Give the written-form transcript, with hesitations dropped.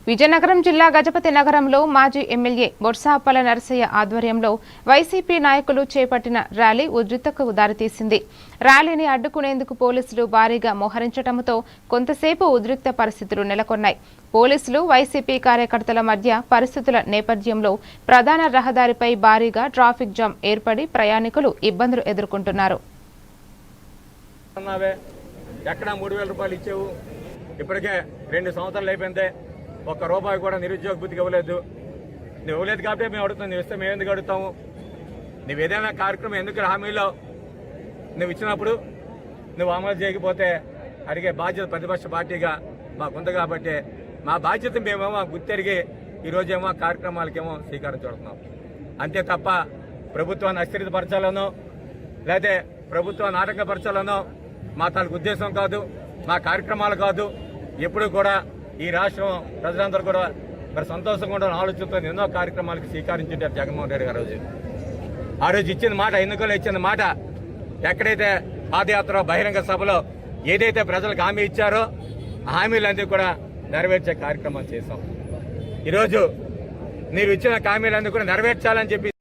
విజయనగరం జిల్లా గజపతి నగరంలో మాజీ ఎమ్మెల్యే బొత్స నరసయ్య ఆధ్వర్యంలో వైసీపీ నాయకులు చేపట్టిన ర్యాలీ ఉద్రిక్తతకు దారితీసింది. ర్యాలీని అడ్డుకునేందుకు పోలీసులు భారీగా మోహరించడంతో కొంతసేపు ఉద్రిక్త పరిస్థితులు నెలకొన్నాయి. పోలీసులు వైసీపీ కార్యకర్తల మధ్య పరిస్థితుల నేపథ్యంలో ప్రధాన రహదారిపై భారీగా ట్రాఫిక్ జామ్ ఏర్పడి ప్రయాణికులు ఇబ్బందులు ఎదుర్కొంటున్నారు. ఎక్కడ 3,000 రూపాయలు ఇచ్చావు? ఇప్పటికే 2 సంవత్సరాలు అయిపోయింది. ఒక్క రూపాయి కూడా నిరుద్యోగ బుద్ధికి ఇవ్వలేదు. నువ్వు ఇవ్వలేదు కాబట్టి మేము అడుగుతాం. నువ్వు ఇస్తే మేము ఎందుకు అడుగుతాము? నువ్వు ఏదైనా కార్యక్రమం ఎందుకు హామీలో నువ్వు ఇచ్చినప్పుడు నువ్వు అమలు చేయకపోతే అడిగే బాధ్యత ప్రతిపక్ష పార్టీగా మాకుంది. కాబట్టి మా బాధ్యత మేమేమో గుర్తెరిగి ఈరోజేమో కార్యక్రమాలకేమో శ్రీకారం చుడుతున్నాం. అంతే తప్ప ప్రభుత్వాన్ని అస్థిరపరచాలనో లేకపోతే ప్రభుత్వాన్ని ఆటంకపరచాలనో మా తాలూకు ఉద్దేశం కాదు, మా కార్యక్రమాలు కాదు. ఎప్పుడు కూడా ఈ రాష్ట్రం ప్రజలందరూ కూడా మరి సంతోషంగా ఉండాలని ఆలోచనతో ఎన్నో కార్యక్రమాలకు స్వీకరించారు జగన్మోహన్ రెడ్డి గారు. ఆ రోజు ఇచ్చిన మాట, ఎన్నికల్లో ఇచ్చిన మాట, ఎక్కడైతే పాదయాత్ర బహిరంగ సభలో ఏదైతే ప్రజలకు హామీ ఇచ్చారో ఆ హామీలన్నీ కూడా నెరవేర్చే కార్యక్రమం చేశాం. ఈరోజు మీరు ఇచ్చిన హామీలన్నీ కూడా నెరవేర్చాలని చెప్పి